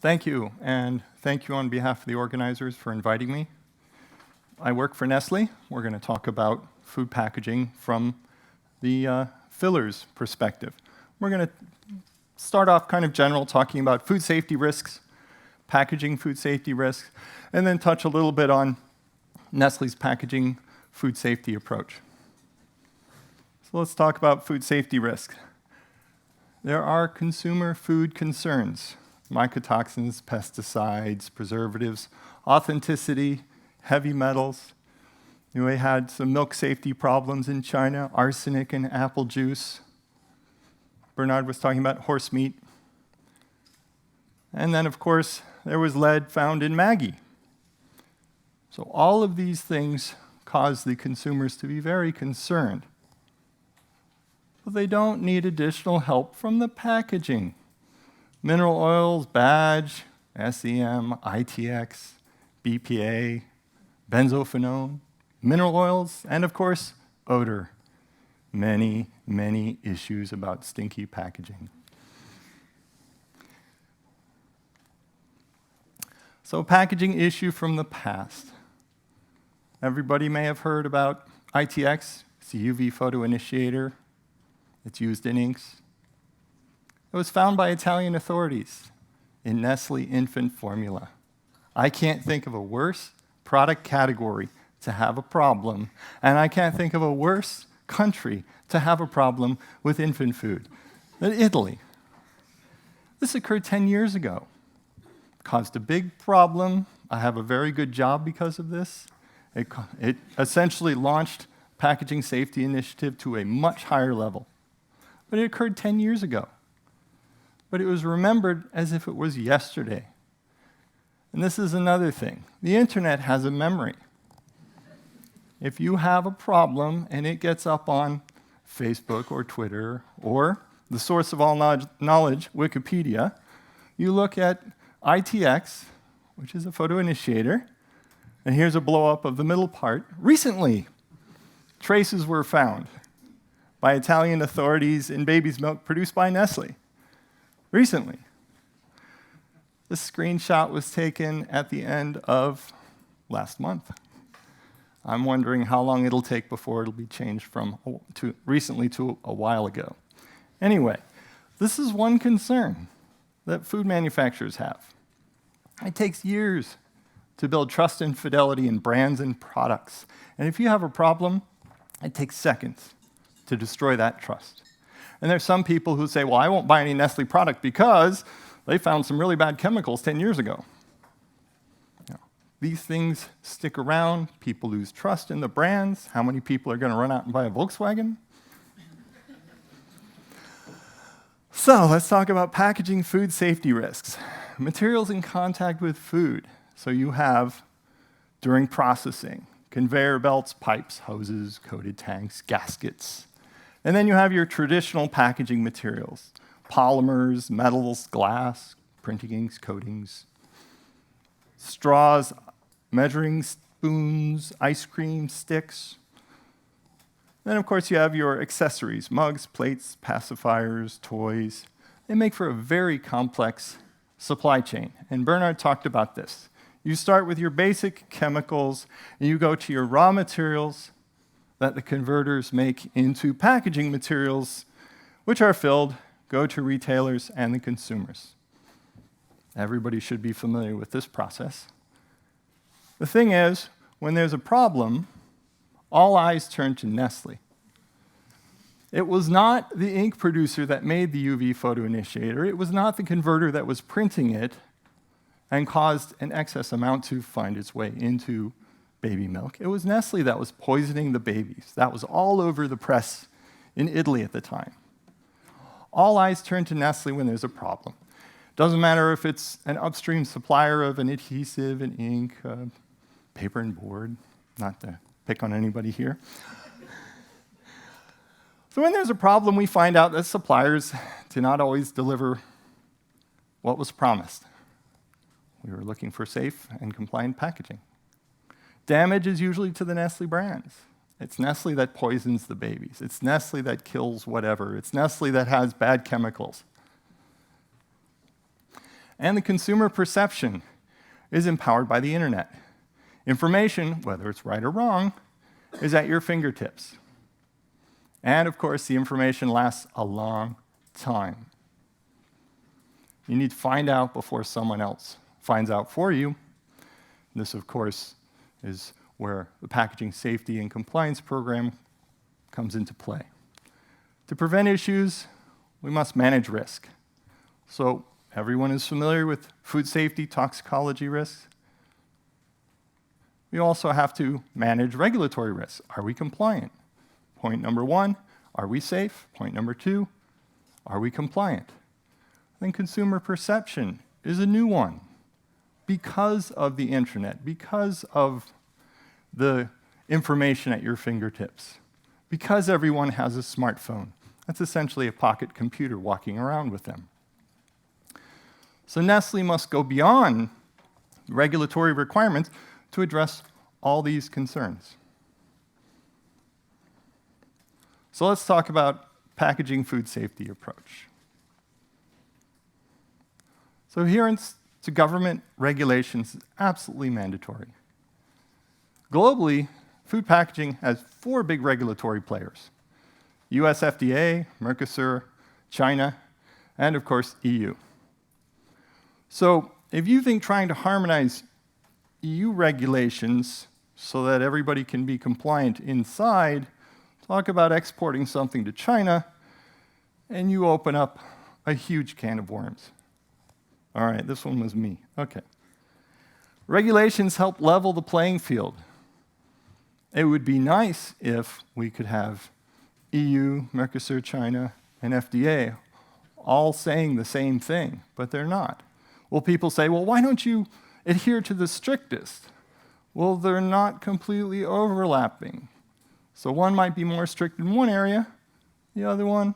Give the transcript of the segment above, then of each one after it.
Thank you, and thank you on behalf of the organizers for inviting me. I work for Nestlé. We're going to talk about food packaging from the filler's perspective. We're going to start off kind of general, talking about food safety risks, packaging food safety risks, and then touch a little bit on Nestlé's packaging food safety approach. So let's talk about food safety risk. There are consumer food concerns: mycotoxins, pesticides, preservatives, authenticity, heavy metals. We had some milk safety problems in China, arsenic in apple juice. Bernard was talking about horse meat. And then, of course, there was lead found in Maggi. So all of these things cause the consumers to be very concerned. But they don't need additional help from the packaging. Mineral oils, badge, SEM, ITX, BPA, benzophenone, mineral oils, and of course, odor. Many, many issues about stinky packaging. So, packaging issue from the past. Everybody may have heard about ITX. It's a UV photo initiator. It's used in inks. It was found by Italian authorities in Nestlé infant formula. I can't think of a worse product category to have a problem, and I can't think of a worse country to have a problem with infant food than Italy. This occurred 10 years ago. Caused a big problem. I have a very good job because of this. It essentially launched packaging safety initiative to a much higher level. But it occurred 10 years ago. But it was remembered as if it was yesterday. And this is another thing. The internet has a memory. If you have a problem and it gets up on Facebook or Twitter or the source of all knowledge, Wikipedia, you look at ITX, which is a photo initiator, and here's a blow-up of the middle part. Recently, traces were found by Italian authorities in baby's milk produced by Nestlé. Recently. This screenshot was taken at the end of last month. I'm wondering how long it'll take before it'll be changed from recently to a while ago. Anyway, this is one concern that food manufacturers have. It takes years to build trust and fidelity in brands and products. And if you have a problem, it takes seconds to destroy that trust. And there's some people who say, well, I won't buy any Nestlé product because they found some really bad chemicals 10 years ago. These things stick around. People lose trust in the brands. How many people are going to run out and buy a Volkswagen? So let's talk about packaging food safety risks. Materials in contact with food. So you have, during processing, conveyor belts, pipes, hoses, coated tanks, gaskets. And then you have your traditional packaging materials: polymers, metals, glass, printing inks, coatings, straws, measuring spoons, ice cream, sticks. Then, of course, you have your accessories: mugs, plates, pacifiers, toys. They make for a very complex supply chain. And Bernard talked about this. You start with your basic chemicals, and you go to your raw materials that the converters make into packaging materials, which are filled, go to retailers and the consumers. Everybody should be familiar with this process. The thing is, when there's a problem, all eyes turn to Nestlé. It was not the ink producer that made the UV photo initiator. It was not the converter that was printing it and caused an excess amount to find its way into baby milk. It was Nestlé that was poisoning the babies. That was all over the press in Italy at the time. All eyes turn to Nestlé when there's a problem. Doesn't matter if it's an upstream supplier of an adhesive, an ink, paper and board, not to pick on anybody here. So when there's a problem, we find out that suppliers do not always deliver what was promised. We were looking for safe and compliant packaging. Damage is usually to the Nestlé brands. It's Nestlé that poisons the babies. It's Nestlé that kills whatever. It's Nestlé that has bad chemicals. And the consumer perception is empowered by the internet. Information, whether it's right or wrong, is at your fingertips. And of course, the information lasts a long time. You need to find out before someone else finds out for you. This, of course, is where the packaging safety and compliance program comes into play. To prevent issues, we must manage risk. So everyone is familiar with food safety, toxicology risks. We also have to manage regulatory risks. Are we compliant? Point number one, are we safe? Point number two, are we compliant? Then consumer perception is a new one because of the internet, because of the information at your fingertips, because everyone has a smartphone. That's essentially a pocket computer walking around with them. So Nestlé must go beyond regulatory requirements to address all these concerns. So let's talk about packaging food safety approach. So adherence to government regulations is absolutely mandatory. Globally, food packaging has 4 big regulatory players: US FDA, Mercosur, China, and of course, EU. So if you think trying to harmonize EU regulations so that everybody can be compliant inside, talk about exporting something to China, and you open up a huge can of worms. All right, this one was me. Okay. Regulations help level the playing field. It would be nice if we could have EU, Mercosur, China, and FDA all saying the same thing, but they're not. Well, people say, well, why don't you adhere to the strictest? Well, they're not completely overlapping. So one might be more strict in one area, the other one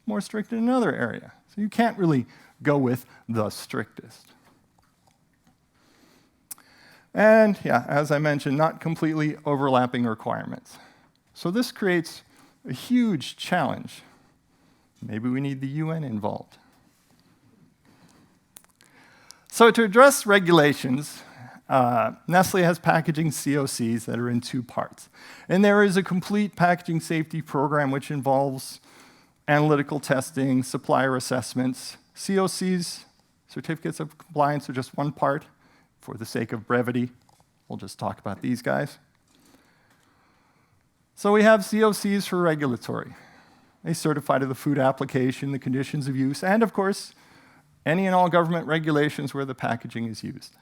more strict in another area. So you can't really go with the strictest. And yeah, as I mentioned, not completely overlapping requirements. So this creates a huge challenge. Maybe we need the UN involved. So to address regulations, Nestlé has packaging COCs that are in 2 parts. And there is a complete packaging safety program which involves analytical testing, supplier assessments. COCs, certificates of compliance, are just one part. For the sake of brevity, we'll just talk about these guys. So we have COCs for regulatory. They certify to the food application, the conditions of use, and of course, any and all government regulations where the packaging is used.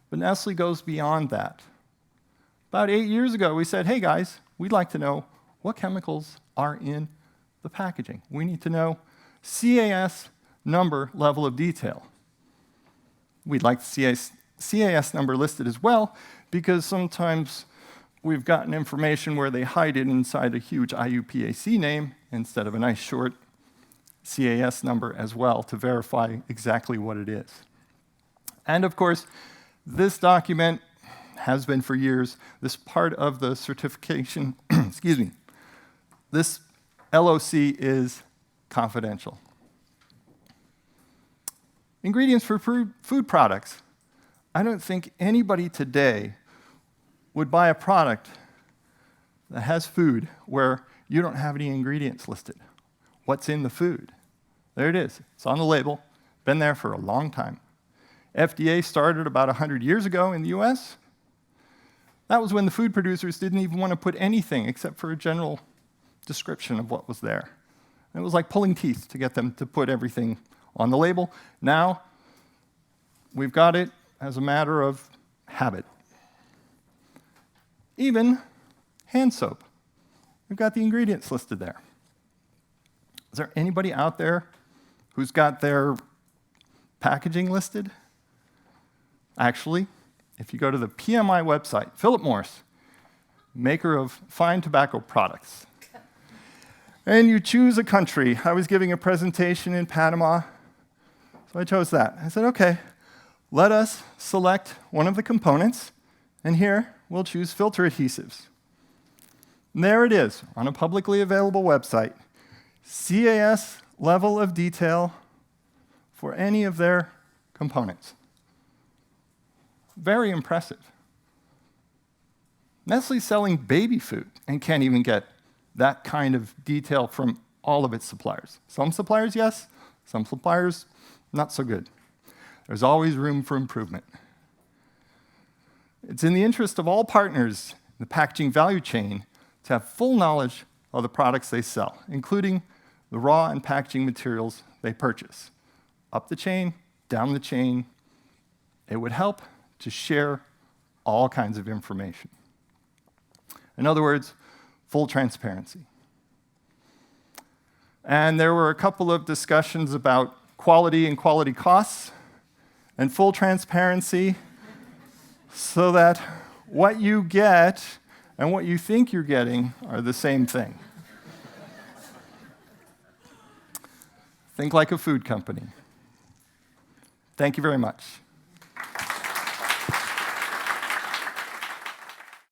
But Nestlé goes beyond that. About 8 years ago, we said, hey guys, we'd like to know what chemicals are in the packaging. We need to know CAS number level of detail. We'd like the CAS number listed as well, because sometimes we've gotten information where they hide it inside a huge IUPAC name instead of a nice short CAS number as well to verify exactly what it is. And of course, this document has been for years, this part of the certification, excuse me, this LOC is confidential. Ingredients for food products. I don't think anybody today would buy a product that has food where you don't have any ingredients listed. What's in the food? There it is. It's on the label. Been there for a long time. FDA started about 100 years ago in the US. That was when the food producers didn't even want to put anything except for a general description of what was there. And it was like pulling teeth to get them to put everything on the label. Now, we've got it as a matter of habit. Even hand soap. We've got the ingredients listed there. Is there anybody out there who's got their packaging listed? Actually, if you go to the PMI website, Philip Morris, maker of fine tobacco products, and you choose a country. I was giving a presentation in Panama, so I chose that. I said, okay, let us select one of the components, and here we'll choose filter adhesives. And there it is on a publicly available website. CAS level of detail for any of their components. Very impressive. Nestle's selling baby food and can't even get that kind of detail from all of its suppliers. Some suppliers, yes. Some suppliers, not so good. There's always room for improvement. It's in the interest of all partners in the packaging value chain to have full knowledge of the products they sell, including the raw and packaging materials they purchase. Up the chain, down the chain, it would help to share all kinds of information. In other words, full transparency. And there were a couple of discussions about quality and quality costs and full transparency so that what you get and what you think you're getting are the same thing. Think like a food company. Thank you very much.